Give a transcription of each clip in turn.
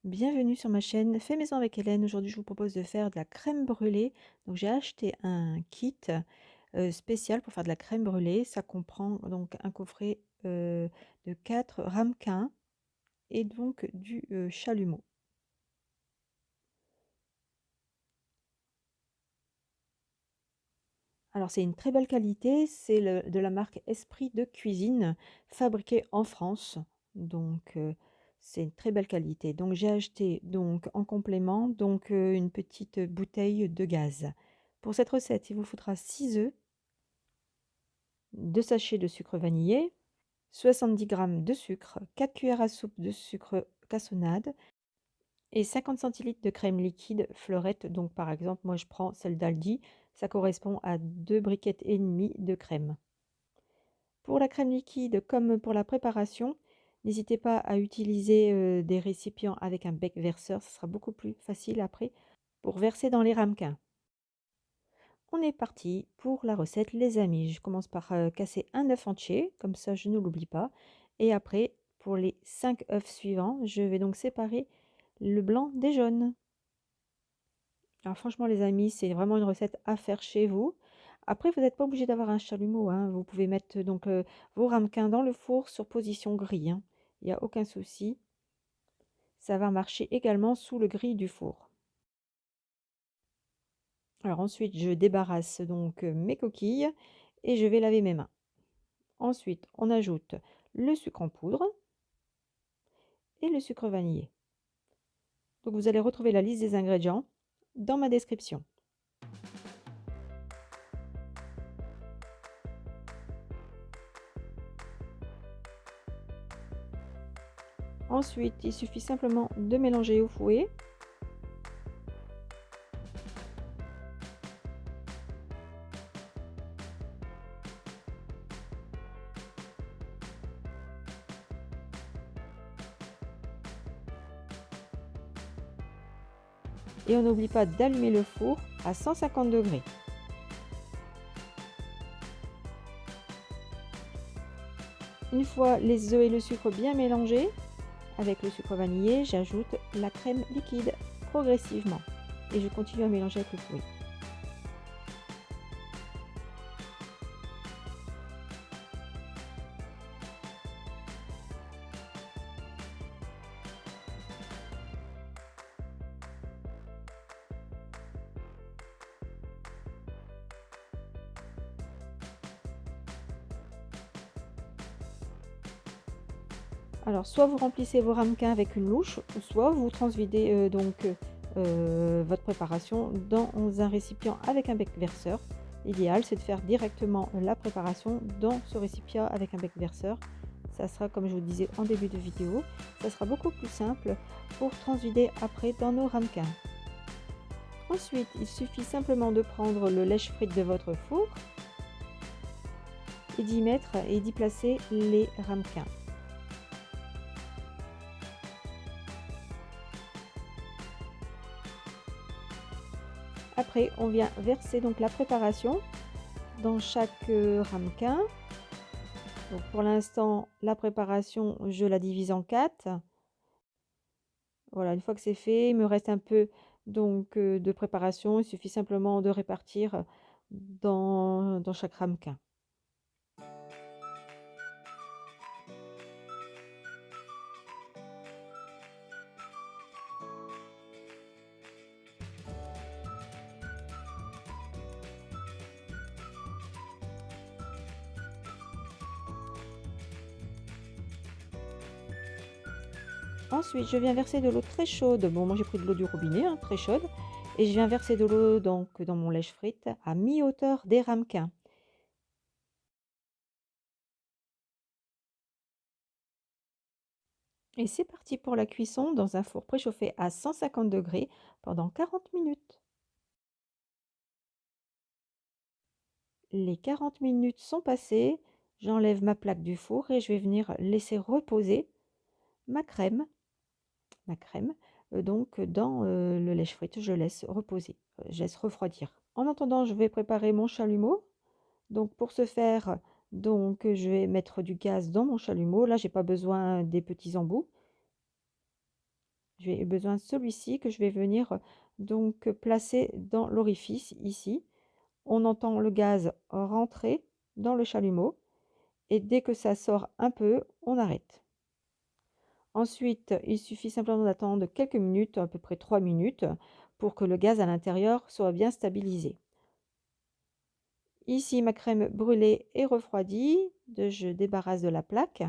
Bienvenue sur ma chaîne Fait maison avec Hélène. Aujourd'hui, je vous propose de faire de la crème brûlée. Donc, j'ai acheté un kit spécial pour faire de la crème brûlée. Ça comprend donc un coffret de 4 ramequins et donc du chalumeau. Alors, c'est une très belle qualité. C'est de la marque Esprit de Cuisine, fabriqué en France. Donc, c'est une très belle qualité. Donc, j'ai acheté donc en complément donc une petite bouteille de gaz. Pour cette recette, il vous faudra 6 œufs, 2 sachets de sucre vanillé, 70 g de sucre, 4 cuillères à soupe de sucre cassonade et 50 centilitres de crème liquide fleurette. Donc, par exemple, moi je prends celle d'Aldi, ça correspond à 2 briquettes et demie de crème. Pour la crème liquide, comme pour la préparation, n'hésitez pas à utiliser des récipients avec un bec verseur, ce sera beaucoup plus facile après pour verser dans les ramequins. On est parti pour la recette, les amis. Je commence par casser un œuf entier, comme ça je ne l'oublie pas. Et après, pour les 5 œufs suivants, je vais donc séparer le blanc des jaunes. Alors franchement, les amis, c'est vraiment une recette à faire chez vous. Après, vous n'êtes pas obligé d'avoir un chalumeau, hein. Vous pouvez mettre donc vos ramequins dans le four sur position grille, hein. Il n'y a aucun souci. Ça va marcher également sous le grille du four. Alors ensuite, je débarrasse donc mes coquilles et je vais laver mes mains. Ensuite, on ajoute le sucre en poudre et le sucre vanillé. Donc vous allez retrouver la liste des ingrédients dans ma description. Ensuite, il suffit simplement de mélanger au fouet. Et on n'oublie pas d'allumer le four à 150 degrés. Une fois les œufs et le sucre bien mélangés, avec le sucre vanillé, j'ajoute la crème liquide progressivement. Et je continue à mélanger avec le fouet. Alors, soit vous remplissez vos ramequins avec une louche, ou soit vous transvidez votre préparation dans un récipient avec un bec verseur. L'idéal, c'est de faire directement la préparation dans ce récipient avec un bec verseur. Ça sera, comme je vous disais en début de vidéo, ça sera beaucoup plus simple pour transvider après dans nos ramequins. Ensuite, il suffit simplement de prendre le lèche-frite de votre four et d'y mettre et d'y placer les ramequins. Après, on vient verser donc la préparation dans chaque ramequin. Donc pour l'instant, la préparation, je la divise en 4. Voilà, une fois que c'est fait, il me reste un peu donc de préparation. Il suffit simplement de répartir dans chaque ramequin. Ensuite, je viens verser de l'eau très chaude. Bon, moi j'ai pris de l'eau du robinet, hein, très chaude. Et je viens verser de l'eau donc dans mon lèche-frite à mi-hauteur des ramequins. Et c'est parti pour la cuisson dans un four préchauffé à 150 degrés pendant 40 minutes. Les 40 minutes sont passées, j'enlève ma plaque du four et je vais venir laisser reposer ma crème, donc dans le lèche-frite, je laisse reposer, je laisse refroidir. En attendant, je vais préparer mon chalumeau. Donc pour ce faire, donc je vais mettre du gaz dans mon chalumeau. Là, j'ai pas besoin des petits embouts. J'ai besoin de celui-ci que je vais venir donc placer dans l'orifice ici. On entend le gaz rentrer dans le chalumeau et dès que ça sort un peu, on arrête. Ensuite, il suffit simplement d'attendre quelques minutes, à peu près 3 minutes, pour que le gaz à l'intérieur soit bien stabilisé. Ici, ma crème brûlée est refroidie. Je débarrasse de la plaque.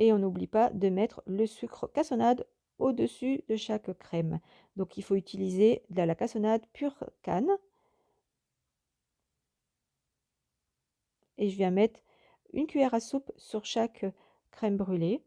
Et on n'oublie pas de mettre le sucre cassonade au-dessus de chaque crème. Donc il faut utiliser de la cassonade pure canne. Et je viens mettre une cuillère à soupe sur chaque crème brûlée.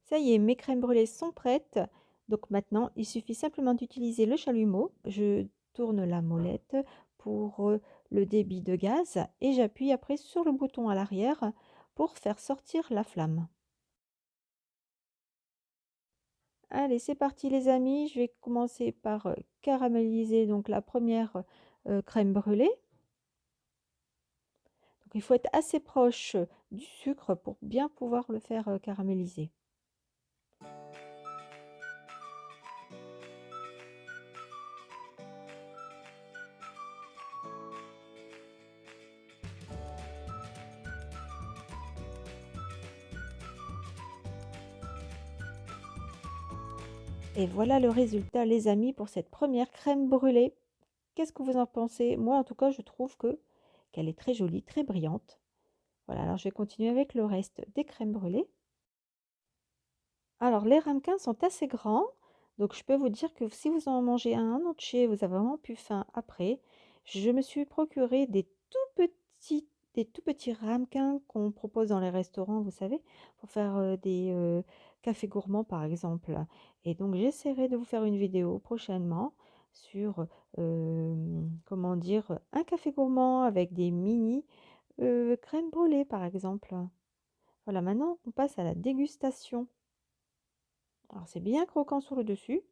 Ça y est, mes crèmes brûlées sont prêtes. Donc maintenant, il suffit simplement d'utiliser le chalumeau. Je tourne la molette pour le débit de gaz et j'appuie après sur le bouton à l'arrière pour faire sortir la flamme. Allez, c'est parti les amis. Je vais commencer par caraméliser donc la première crème brûlée. Donc il faut être assez proche du sucre pour bien pouvoir le faire caraméliser. Et voilà le résultat les amis pour cette première crème brûlée. Qu'est-ce que vous en pensez? Moi en tout cas je trouve qu'elle est très jolie, très brillante. Voilà, alors je vais continuer avec le reste des crèmes brûlées. Alors les ramequins sont assez grands, donc je peux vous dire que si vous en mangez un entier, vous avez vraiment plus faim après. Je me suis procuré des tout petits ramequins qu'on propose dans les restaurants, vous savez, pour faire des cafés gourmands par exemple. Et donc j'essaierai de vous faire une vidéo prochainement sur, comment dire, un café gourmand avec des mini crèmes brûlées par exemple. Voilà, maintenant on passe à la dégustation. Alors c'est bien croquant sur le dessus.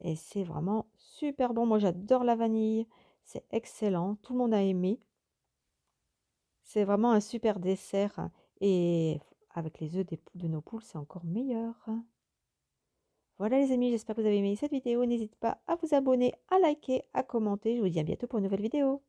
Et c'est vraiment super bon. Moi j'adore la vanille. C'est excellent. Tout le monde a aimé. C'est vraiment un super dessert. Et avec les œufs de nos poules, c'est encore meilleur. Voilà les amis, j'espère que vous avez aimé cette vidéo. N'hésitez pas à vous abonner, à liker, à commenter. Je vous dis à bientôt pour une nouvelle vidéo.